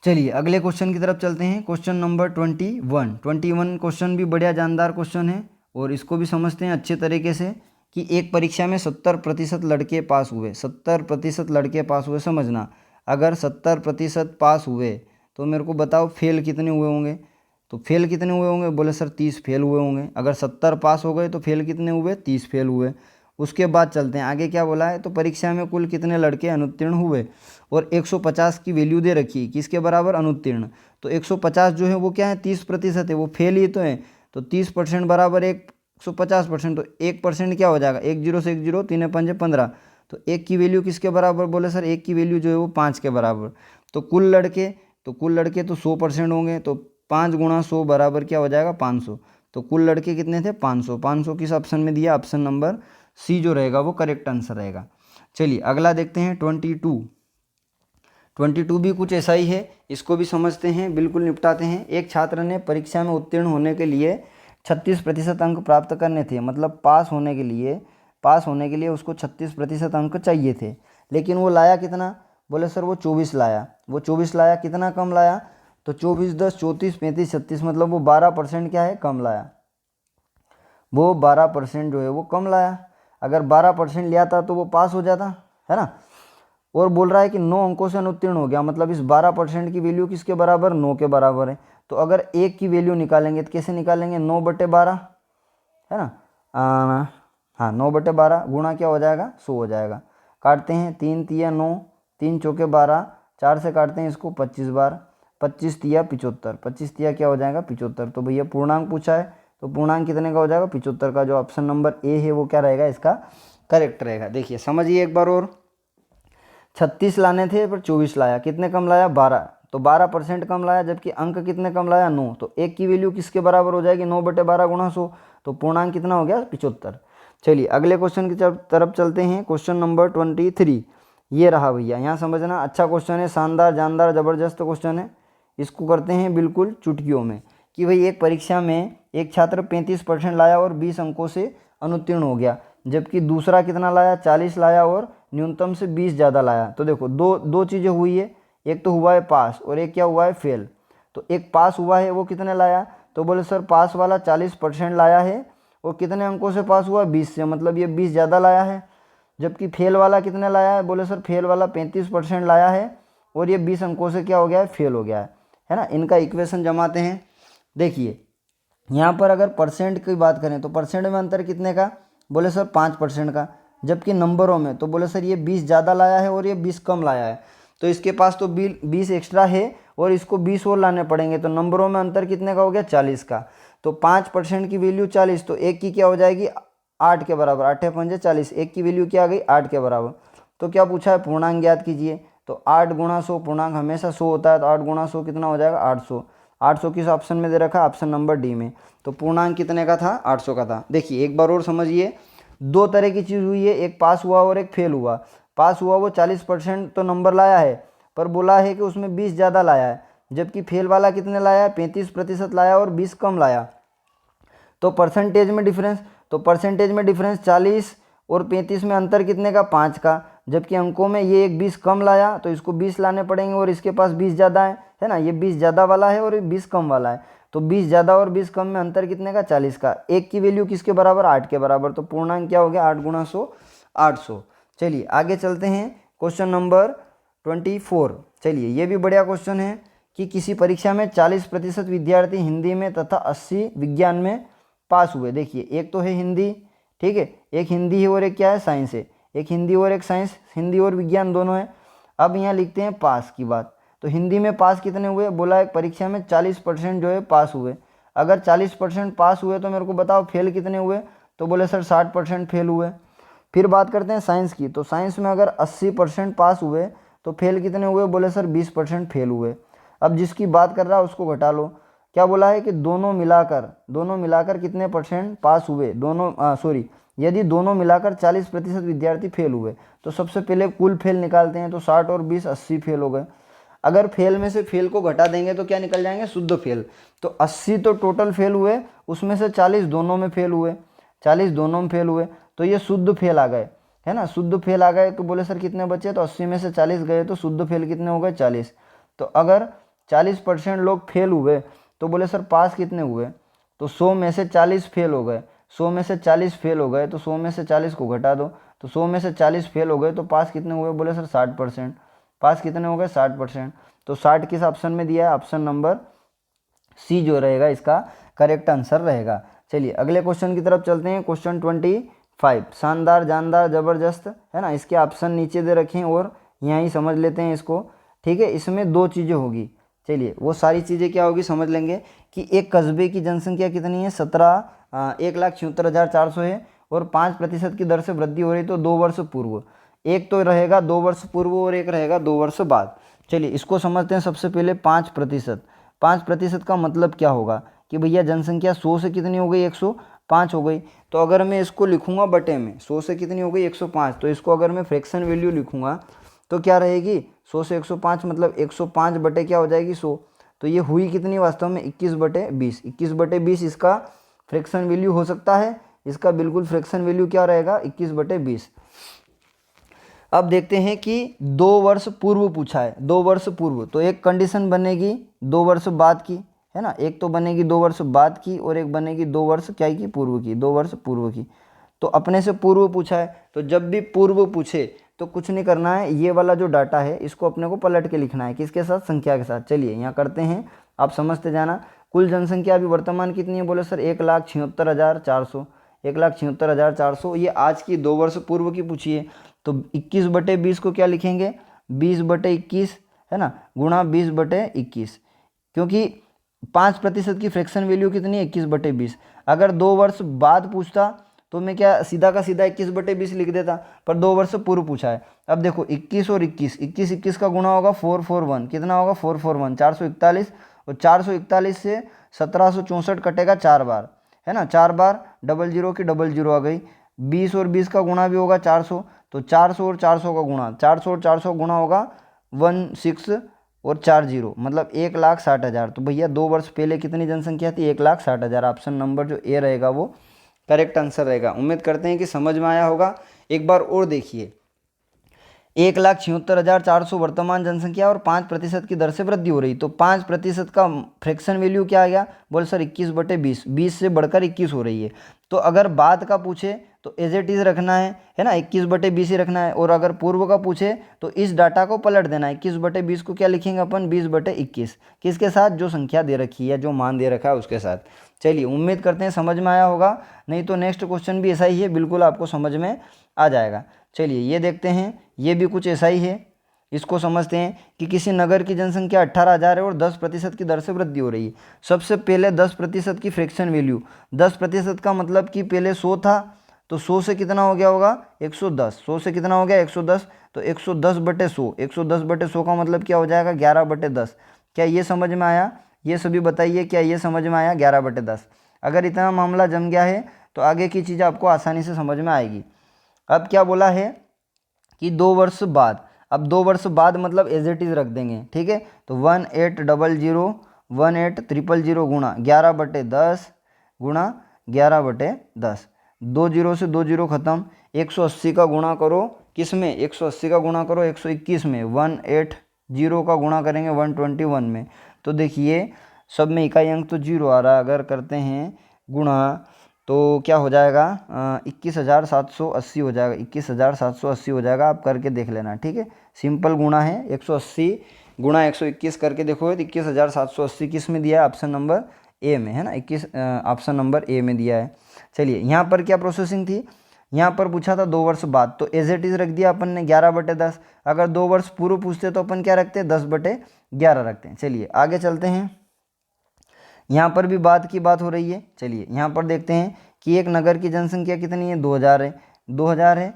चलिए अगले क्वेश्चन की तरफ चलते हैं। क्वेश्चन नंबर 21 क्वेश्चन भी बढ़िया जानदार क्वेश्चन है, और इसको भी समझते हैं अच्छे तरीके से कि एक परीक्षा में 70% लड़के पास हुए, 70% लड़के पास हुए। समझना, अगर 70% पास हुए तो मेरे को बताओ फेल कितने हुए होंगे। तो फेल कितने हुए होंगे, बोले सर 30 फेल हुए होंगे। अगर 70 पास हो गए तो फेल कितने हुए, 30 फेल हुए। उसके बाद चलते हैं आगे, क्या बोला है, तो परीक्षा में कुल कितने लड़के अनुत्तीर्ण हुए, और 150 की वैल्यू दे रखी, किसके बराबर, अनुत्तीर्ण। तो 150 जो है वो क्या है, 30% है, वो फेल ही तो है। तो 30% बराबर 150%, तो 1% क्या हो जाएगा, 1 0 से 1 0, 3 5 15। तो एक की वैल्यू किसके बराबर, बोले सर एक की वैल्यू जो है वो 5 के बराबर। तो कुल लड़के तो 100% होंगे, तो 5 गुणा 100 बराबर क्या हो जाएगा, 500। तो कुल लड़के कितने थे, 500। 500 किस ऑप्शन में दिया, ऑप्शन नंबर सी जो रहेगा वो करेक्ट आंसर रहेगा। चलिए अगला देखते हैं 22 भी कुछ ऐसा ही है, इसको भी समझते हैं, बिल्कुल निपटाते हैं। एक छात्र ने परीक्षा में उत्तीर्ण होने के लिए 36% अंक प्राप्त करने थे, मतलब पास होने के लिए उसको 36% अंक चाहिए थे, लेकिन वो लाया कितना, बोले सर वो 24 लाया। वो 24 लाया, कितना कम लाया, तो 24 10 34 35 36, मतलब वो 12% क्या है, कम लाया। वो 12% जो है वो कम लाया। अगर 12% लिया था तो वो पास हो जाता, है ना। और बोल रहा है कि 9 अंकों से अनुत्तीर्ण हो गया, मतलब इस 12% की वैल्यू किसके बराबर, 9 के बराबर है। तो अगर एक की वैल्यू निकालेंगे तो कैसे निकालेंगे, 9/12, है ना। हाँ 9/12 गुणा क्या हो जाएगा, 100 हो जाएगा। काटते हैं, 3 तिया 9, 3 चौके 12, 4 से काटते हैं इसको 25 बार, 25 तिया 75, 25 तिया क्या हो जाएगा, 75। तो भैया पूर्णांक पूछा है, तो पूर्णांक कितने का हो जाएगा, 75 का। जो ऑप्शन नंबर ए है वो क्या रहेगा, इसका करेक्ट रहेगा। देखिए समझिए एक बार और, 36 लाने थे पर 24 लाया, कितने कम लाया, 12। तो 12% कम लाया, जबकि अंक कितने कम लाया 9, तो 1 की वैल्यू किसके बराबर हो जाएगी 9/12 गुणा 100, तो पूर्णांक कितना हो गया 75। चलिए अगले क्वेश्चन की तरफ चलते हैं। क्वेश्चन नंबर 23 ये रहा भैया, यहाँ समझना, अच्छा क्वेश्चन है, शानदार जानदार जबरदस्त क्वेश्चन है। इसको करते हैं बिल्कुल चुटकियों में कि भाई एक परीक्षा में एक छात्र 35% लाया और 20 अंकों से अनुत्तीर्ण हो गया, जबकि दूसरा कितना लाया 40 लाया और न्यूनतम से 20 ज़्यादा लाया। तो देखो दो चीज़ें हुई है, एक तो हुआ है पास और एक क्या हुआ है फेल। तो एक पास हुआ है वो कितने लाया, तो बोले सर पास वाला 40% लाया है और कितने अंकों से पास हुआ 20 से, मतलब ये 20 ज़्यादा लाया है। जबकि फेल वाला कितने लाया है, बोले सर फेल वाला 35% लाया है और ये 20 अंकों से क्या हो गया है फेल हो गया है ना। इनका इक्वेशन जमाते हैं। देखिए यहाँ पर अगर परसेंट की बात करें तो परसेंट में अंतर कितने का, बोले सर 5% का, जबकि नंबरों में तो बोले सर ये 20 ज़्यादा लाया है और ये 20 कम लाया है, तो इसके पास तो 20 एक्स्ट्रा है और इसको 20 और लाने पड़ेंगे, तो नंबरों में अंतर कितने का हो गया 40 का। तो 5% की वैल्यू 40, तो एक की क्या हो जाएगी 8 के बराबर, 8 पंजे 40, एक की वैल्यू क्या आ गई 8 के बराबर। तो क्या पूछा है पूर्णांक ज्ञात कीजिए, तो 8 गुणा 100, पूर्णांक हमेशा 100 होता है, तो 8 गुणा 100 कितना हो जाएगा 800। 800 किस ऑप्शन में दे रखा, ऑप्शन नंबर डी में। तो पूर्णांक कितने का था 800 का था। देखिए एक बार और समझिए, दो तरह की चीज़ हुई है, एक पास हुआ और एक फेल हुआ। पास हुआ वो 40% तो नंबर लाया है, पर बोला है कि उसमें 20 ज़्यादा लाया है, जबकि फेल वाला कितने लाया है 35% लाया और 20 कम लाया। तो परसेंटेज में डिफरेंस, तो परसेंटेज में डिफरेंस 40 और 35 में अंतर कितने का 5 का, जबकि अंकों में ये एक 20 कम लाया तो इसको 20 लाने पड़ेंगे और इसके पास 20 ज़्यादा है ना, ये 20 ज़्यादा वाला है और ये 20 कम वाला है, तो 20 ज़्यादा और 20 कम में अंतर कितने का 40 का। एक की वैल्यू किसके बराबर 8 के बराबर, तो पूर्णांक क्या हो गया 8 गुणा 100 800। चलिए आगे चलते हैं क्वेश्चन नंबर 24। चलिए ये भी बढ़िया क्वेश्चन है कि किसी परीक्षा में 40% विद्यार्थी हिंदी में तथा 80 विज्ञान में पास हुए। देखिए एक तो है हिंदी, ठीक है, एक हिंदी है और एक क्या है साइंस है, एक हिंदी और एक साइंस, हिंदी और विज्ञान दोनों है। अब यहाँ लिखते हैं पास की बात, तो हिंदी में पास कितने हुए, बोला एक परीक्षा में 40% जो है पास हुए। अगर 40% पास हुए तो मेरे को बताओ फेल कितने हुए, तो बोले सर 60% फेल हुए। फिर बात करते हैं साइंस की, तो साइंस में अगर 80% पास हुए तो फेल कितने हुए, बोले सर 20% फेल हुए। अब जिसकी बात कर रहा है उसको घटा लो, क्या बोला है कि दोनों मिलाकर कितने परसेंट पास हुए, यदि दोनों मिलाकर 40% विद्यार्थी फेल हुए तो सबसे पहले कुल फेल निकालते हैं, तो 60 और 20 80 फेल हो गए। अगर फेल में से फेल को घटा देंगे तो क्या निकल जाएंगे शुद्ध फेल, तो 80 तो टोटल फेल हुए, उसमें से 40 दोनों में फेल हुए, 40 दोनों में फेल हुए, तो ये शुद्ध फेल आ गए, है ना, शुद्ध फेल आ गए। तो बोले सर कितने बचे, तो 80 में से 40 गए तो शुद्ध फेल कितने हो गए 40। तो अगर 40% लोग फेल हुए तो बोले सर पास कितने हुए, तो 100 में से 40 फेल हो गए, 100 में से 40 फेल हो गए तो 100 में से 40 को घटा दो, तो 100 में से 40 फेल हो गए तो पास कितने हुए, बोले सर 60%। पास कितने हो गए 60%। तो 60 किस ऑप्शन में दिया है, ऑप्शन नंबर सी जो रहेगा इसका करेक्ट आंसर रहेगा। चलिए अगले क्वेश्चन की तरफ चलते हैं। क्वेश्चन 25, शानदार जानदार जबरदस्त, है ना, इसके ऑप्शन नीचे दे रखें और यहाँ ही समझ लेते हैं इसको, ठीक है। इसमें दो चीज़ें होगी, चलिए वो सारी चीज़ें क्या होगी समझ लेंगे कि एक कस्बे की जनसंख्या कितनी है 1,76,400 है और 5% की दर से वृद्धि हो रही, तो 2 वर्ष पूर्व, एक तो रहेगा 2 वर्ष पूर्व और एक रहेगा 2 वर्ष बाद। चलिए इसको समझते हैं सबसे पहले 5%। 5% का मतलब क्या होगा कि भैया जनसंख्या 100 से कितनी हो गई 105 हो गई, तो अगर मैं इसको लिखूंगा बटे में 100 से कितनी हो गई 105, तो इसको अगर मैं फ्रैक्शन वैल्यू लिखूंगा तो क्या रहेगी 100 से 105 मतलब 105 बटे क्या हो जाएगी 100, तो ये हुई कितनी वास्तव में 21/20। 21/20 इसका फ्रैक्शन वैल्यू हो सकता है, इसका बिल्कुल फ्रैक्शन वैल्यू क्या रहेगा 21/20। अब देखते हैं कि 2 वर्ष पूर्व पूछा है, 2 वर्ष पूर्व, तो एक कंडीशन बनेगी 2 वर्ष बाद की, है ना, एक तो बनेगी 2 वर्ष बाद की और एक बनेगी 2 वर्ष क्या की पूर्व की, 2 वर्ष पूर्व की। तो अपने से पूर्व पूछा है, तो जब भी पूर्व पूछे तो कुछ नहीं करना है, ये वाला जो डाटा है इसको अपने को पलट के लिखना है, किसके साथ, संख्या के साथ। चलिए यहाँ करते हैं, आप समझते जाना। कुल जनसंख्या अभी वर्तमान कितनी है, बोले सर 1,76,400, 1,76,400, ये आज की 2 वर्ष पूर्व की पूछी है, तो 21/20 को क्या लिखेंगे 20/21, है ना, गुणा 20/21, क्योंकि 5% की फ्रैक्शन वैल्यू कितनी है 21/20। अगर 2 वर्ष बाद पूछता तो मैं क्या सीधा का सीधा 21/20 लिख देता, पर 2 वर्ष पूर्व पूछा है। अब देखो 21 और 21 का गुणा होगा 441, कितना होगा 441 441, और 441 से 1764 कटेगा 4 बार, है ना, 4 बार, 00 की 00 आ गई। 20 और 20 का गुणा भी होगा 400, तो 400 और 400 का गुणा, 400 और 400 गुणा होगा 16 और 40, मतलब 1,60,000। तो भैया 2 वर्ष पहले कितनी जनसंख्या थी, 1,60,000। ऑप्शन नंबर जो ए रहेगा वो करेक्ट आंसर रहेगा। उम्मीद करते हैं कि समझ में आया होगा। एक बार और देखिए, 1,76,400 वर्तमान जनसंख्या और 5% की दर से वृद्धि हो रही, तो 5% का फ्रैक्शन वैल्यू क्या आ गया, बोल सर 21/20, 20 से बढ़कर 21 हो रही है। तो अगर बाद का पूछे तो एज इट इज रखना है ना, 21/20 ही रखना है, और अगर पूर्व का पूछे तो इस डाटा को पलट देना है। 21/20 को क्या लिखेंगे अपन, 20/21, किसके साथ, जो संख्या दे रखी है, जो मान दे रखा है उसके साथ। चलिए, उम्मीद करते हैं समझ में आया होगा, नहीं तो नेक्स्ट क्वेश्चन भी ऐसा ही है, बिल्कुल आपको समझ में आ जाएगा। चलिए ये देखते हैं, ये भी कुछ ऐसा ही है, इसको समझते हैं कि किसी नगर की जनसंख्या 18,000 है और 10% की दर से वृद्धि हो रही है। सबसे पहले 10% की फ्रैक्शन वैल्यू, 10% का मतलब कि पहले 100 था, तो 100 से कितना हो गया होगा 110, 100 से कितना हो गया 110, तो 110/100, 110/100 का मतलब क्या हो जाएगा 11/10। क्या ये समझ में आया, ये सभी बताइए, क्या ये समझ में आया 11/10। अगर इतना मामला जम गया है तो आगे की चीज़ आपको आसानी से समझ में आएगी। अब क्या बोला है कि 2 वर्ष बाद, अब 2 वर्ष बाद मतलब एज इट इज रख देंगे, ठीक है। तो 1800 गुणा 11/10 गुणा 11/10, 20 से 20 खत्म, 180 का गुणा करो किस में, 180 का गुणा करो 121 में, 180 का गुणा करेंगे 121 में। तो देखिए सब में इकाई अंक तो 0 आ रहा है, अगर करते हैं गुणा तो क्या हो जाएगा 21,780 हो जाएगा, 21,780 हो जाएगा। आप करके देख लेना, ठीक है, सिंपल गुणा है। 180 गुणा 121 करके देखो, 21,780 किस में दिया है, ऑप्शन नंबर ए में, है ना, 21 ऑप्शन नंबर ए में दिया है। चलिए यहाँ पर क्या प्रोसेसिंग थी, यहाँ पर पूछा था 2 वर्ष बाद, तो एज इट इज रख दिया अपन ने 11/10। अगर 2 वर्ष पूर्व पूछते तो अपन क्या रखते हैं 10/11 रखते हैं। चलिए आगे चलते हैं, यहाँ पर भी बाद की बात हो रही है। चलिए यहाँ पर देखते हैं कि एक नगर की जनसंख्या कितनी है 2,000 है, 2,000 है,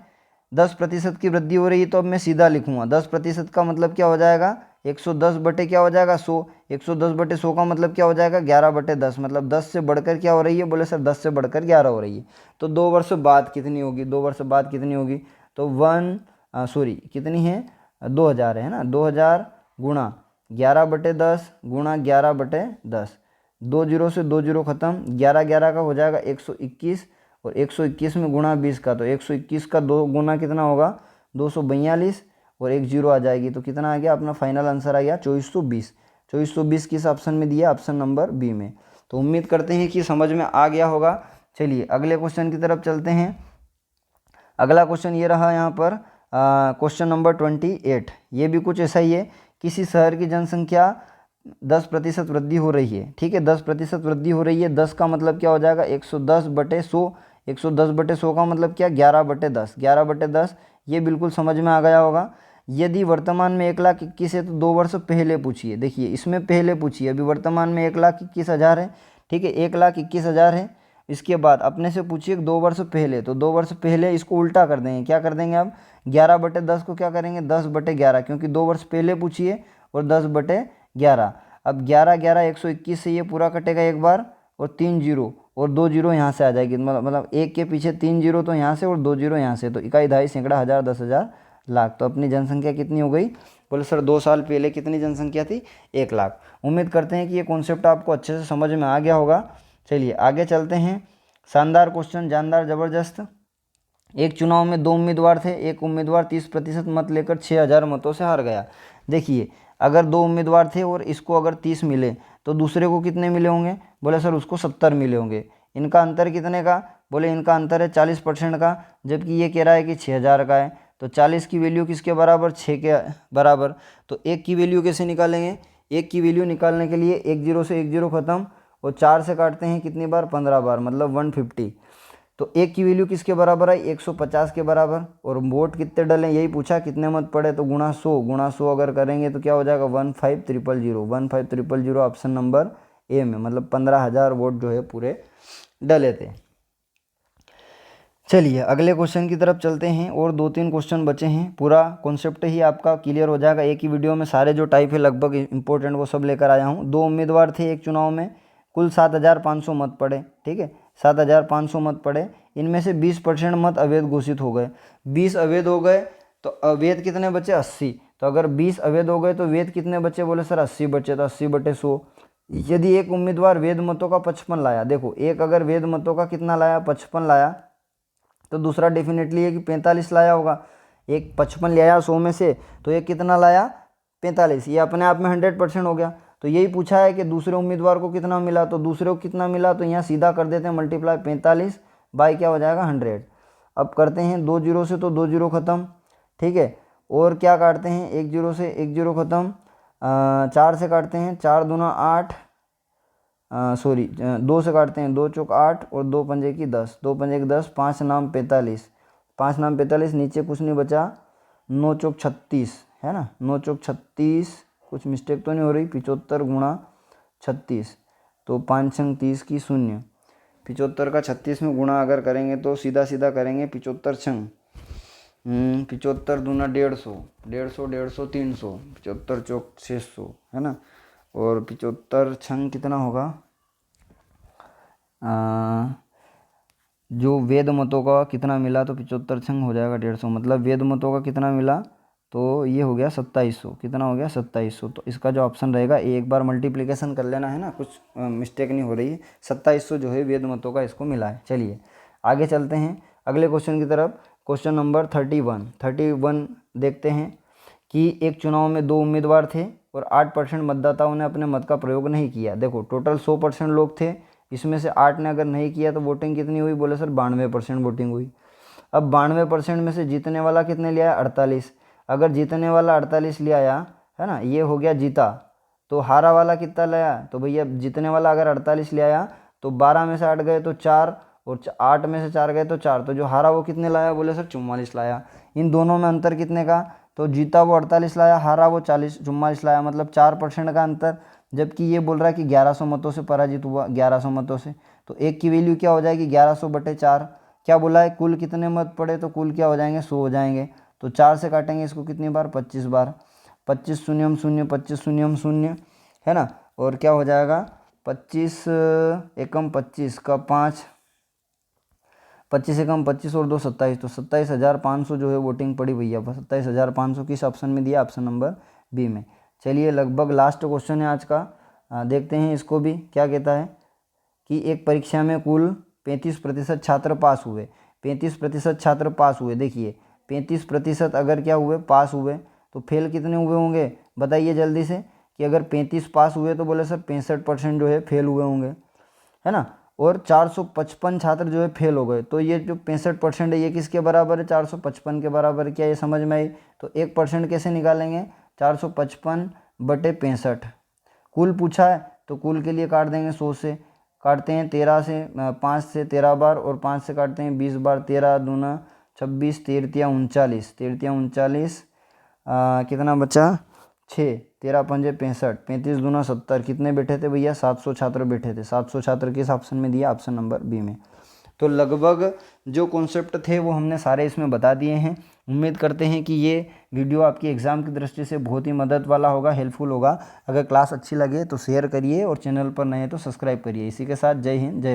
10% की वृद्धि हो रही है, तो अब मैं सीधा लिखूँगा 10% का मतलब क्या हो जाएगा 110 बटे क्या हो जाएगा 100, 110/100 का मतलब क्या हो जाएगा 11/10, मतलब 10 से बढ़कर क्या हो रही है, बोले सर 10 से बढ़कर 11 हो रही है। तो 2 वर्ष बाद कितनी होगी, 2 वर्ष बाद कितनी होगी, तो कितनी है 2,000 है ना, 2,000 गुणा 11/10 गुणा 11/10, 20 से 20 खत्म, 11 का हो जाएगा 121, और 121 में गुणा 20 का, तो 121 का 2 गुना कितना होगा 242, और 1 0 आ जाएगी, तो कितना आ गया अपना फाइनल आंसर आ गया 2420। 2420 किस ऑप्शन में दिया, ऑप्शन नंबर बी में। तो उम्मीद करते हैं कि समझ में आ गया होगा। चलिए अगले क्वेश्चन की तरफ चलते हैं। अगला क्वेश्चन ये रहा यहाँ पर क्वेश्चन नंबर 28। ये भी कुछ ऐसा ही है, किसी शहर की जनसंख्या 10% वृद्धि हो रही है, ठीक है, 10% वृद्धि हो रही है। 10 का मतलब क्या हो जाएगा 110/100, 110/100 का मतलब क्या 11/10, 11/10, ये बिल्कुल समझ में आ गया होगा। यदि वर्तमान में 1,21,000 है तो 2 वर्ष पहले पूछिए, देखिए इसमें पहले पूछिए, अभी वर्तमान में 1,21,000 है, ठीक है, 1,21,000 है। इसके बाद अपने से पूछिए 2 वर्ष पहले, तो 2 वर्ष पहले इसको उल्टा कर देंगे, क्या कर देंगे अब 11/10 को क्या करेंगे 10/11, क्योंकि 2 वर्ष पहले पूछिए, और 10/11। अब 11 11 121 से ये पूरा कटेगा एक बार, और 3 0 और 2 0 यहाँ से आ जाएगी, मतलब एक के पीछे 3 0 तो यहाँ से और 2 0 यहाँ से, तो इकाई दहाई सैकड़ा हज़ार 10,000 लाख। तो अपनी जनसंख्या कितनी हो गई, बोले सर 2 साल पहले कितनी जनसंख्या थी 1 लाख। उम्मीद करते हैं कि ये कॉन्सेप्ट आपको अच्छे से समझ में आ गया होगा। चलिए आगे चलते हैं। शानदार क्वेश्चन, जानदार, ज़बरदस्त। एक चुनाव में 2 उम्मीदवार थे, एक उम्मीदवार 30% मत लेकर 6,000 मतों से हार गया। देखिए अगर 2 उम्मीदवार थे और इसको अगर 30 मिले तो दूसरे को कितने मिले होंगे, बोले सर उसको 70 मिले होंगे। इनका अंतर कितने का, बोले इनका अंतर है 40% का, जबकि ये कह रहा है कि 6,000 का है। तो 40 की वैल्यू किसके बराबर, 6 के बराबर। तो 1 की वैल्यू कैसे निकालेंगे, 1 की वैल्यू निकालने के लिए 1 0 से 1 0 खत्म, और 4 से काटते हैं कितनी बार 15 बार, मतलब 150। तो 1 की वैल्यू किसके बराबर आई 150 के बराबर। और वोट कितने डले यही पूछा, कितने मत पड़े, तो गुणा 100 अगर करेंगे तो क्या हो जाएगा 15,000, 15,000 ऑप्शन नंबर ए में, मतलब 15,000 वोट जो है पूरे डले थे। चलिए अगले क्वेश्चन की तरफ चलते हैं और 2-3 क्वेश्चन बचे हैं। पूरा कॉन्सेप्ट ही आपका क्लियर हो जाएगा एक ही वीडियो में। सारे जो टाइप है लगभग इंपॉर्टेंट वो सब लेकर आया हूँ। 2 उम्मीदवार थे एक चुनाव में, कुल 7,500 मत पड़े। ठीक है, 7,500 मत पड़े, इनमें से 20% मत अवैध घोषित हो गए। 20 अवैध हो गए तो अवैध कितने बचे? 80। तो अगर 20 अवैध हो गए तो वैध कितने बचे? बोले सर 80 बचे। तो 80/100। यदि एक उम्मीदवार वैध मतों का 55 लाया, देखो एक अगर वैध मतों का कितना लाया? 55 लाया, तो दूसरा डेफिनेटली है कि 45 लाया होगा। एक 55 ले आया 100 में से, तो एक कितना लाया? 45। ये अपने आप में 100% हो गया। तो यही पूछा है कि दूसरे उम्मीदवार को कितना मिला, तो दूसरे को कितना मिला, तो यहाँ सीधा कर देते हैं मल्टीप्लाई 45 बाई क्या हो जाएगा? 100। अब करते हैं 2 जीरो से, तो 2 जीरो ख़त्म। ठीक है, और क्या काटते हैं? 1 जीरो से 1 जीरो ख़त्म। 4 से काटते हैं, 4 दूना 8, सॉरी 2 से काटते हैं, 2 चौक 8 और 2 पंजे की 10, 2 पंजे की 10, 5 नाम 45, 5 नाम 45, नीचे कुछ नहीं बचा, 9 चौक 36 है ना, 9 चौक 36, कुछ मिस्टेक तो नहीं हो रही? 75 गुणा 36, तो 5 छंग 30 की 0। 75 का 36 में गुणा अगर करेंगे तो सीधा सीधा करेंगे 75 छंग 75 दूना 150, 150 150 300, 75 चौक 600 है ना, और 75 छंग कितना होगा? जो वेद मतों का कितना मिला, तो 75 छंग हो जाएगा 150, मतलब वेद मतों का कितना मिला, तो ये हो गया 2700। कितना हो गया? 2700। तो इसका जो ऑप्शन रहेगा, एक बार मल्टीप्लिकेशन कर लेना है ना, कुछ मिस्टेक नहीं हो रही है। 2700 जो है वेद मतों का इसको मिला है। चलिए आगे चलते हैं अगले क्वेश्चन की तरफ। क्वेश्चन नंबर 31 देखते हैं कि एक चुनाव में 2 उम्मीदवार थे और 8% मतदाताओं ने अपने मत का प्रयोग नहीं किया। देखो टोटल 100% लोग थे, इसमें से 8 ने अगर नहीं किया तो वोटिंग कितनी हुई? बोले सर 92% वोटिंग हुई। अब 92% में से जीतने वाला कितने ले आया? 48। अगर जीतने वाला 48 ले आया है ना, ये हो गया जीता, तो हारा वाला कितना लाया? तो भैया जीतने वाला अगर 48 ले आया तो 12 में से 8 गए तो 4, और 8 में से 4 गए तो 4, तो जो हारा वो कितने लाया? बोले सर 44 लाया। इन दोनों में अंतर कितने का? तो जीता वो 48 लाया, हारा वो 44 लाया, मतलब 4% का अंतर। जबकि ये बोल रहा है कि 1100 मतों से पराजित हुआ, 1100 मतों से। तो एक की वैल्यू क्या हो जाएगी? 1100/4। क्या बोला है? कुल कितने मत पड़े, तो कुल क्या हो जाएंगे? 100 हो जाएंगे। तो 4 से काटेंगे इसको कितनी बार? 25 बार। 25 शून्यम शून्य, 25 शून्यम शून्य है ना, और क्या हो जाएगा? 25 एकम 25 का 5, 25 एकम 25 और 2 27, तो 27,500 जो है वोटिंग पड़ी भैया। 27,500 किस ऑप्शन में दिया? ऑप्शन नंबर बी में। चलिए लगभग लास्ट क्वेश्चन है आज का, देखते हैं इसको भी क्या कहता है कि एक परीक्षा में कुल 35% छात्र पास हुए। 35% छात्र पास हुए। देखिए 35% अगर क्या हुए? पास हुए, तो फेल कितने हुए होंगे? बताइए जल्दी से, कि अगर 35 पास हुए तो बोले सर 65% जो है फेल हुए होंगे, है ना, और 455 छात्र जो है फेल हो गए। तो ये जो 65% है ये किसके बराबर है? 455 के बराबर है। क्या ये समझ में आई? तो 1% कैसे निकालेंगे? 455/65। कुल पूछा है तो कुल के लिए काट देंगे 100 से, काटते हैं 13 से, 5 से 13 बार, और 5 से काटते हैं 20 बार। 13 दूना 26, 13 39, 13 39, कितना बचा? 6, 13 पंजे 65, 35 दूना 70, कितने बैठे थे भैया? 700 छात्र बैठे थे। 700 छात्र किस ऑप्शन में दिया? ऑप्शन नंबर बी में। तो लगभग जो कॉन्सेप्ट थे वो हमने सारे इसमें बता दिए हैं। उम्मीद करते हैं कि ये वीडियो आपकी एग्ज़ाम की दृष्टि से बहुत ही मदद वाला होगा, हेल्पफुल होगा। अगर क्लास अच्छी लगे तो शेयर करिए, और चैनल पर नए तो सब्सक्राइब करिए। इसी के साथ जय हिंद, जय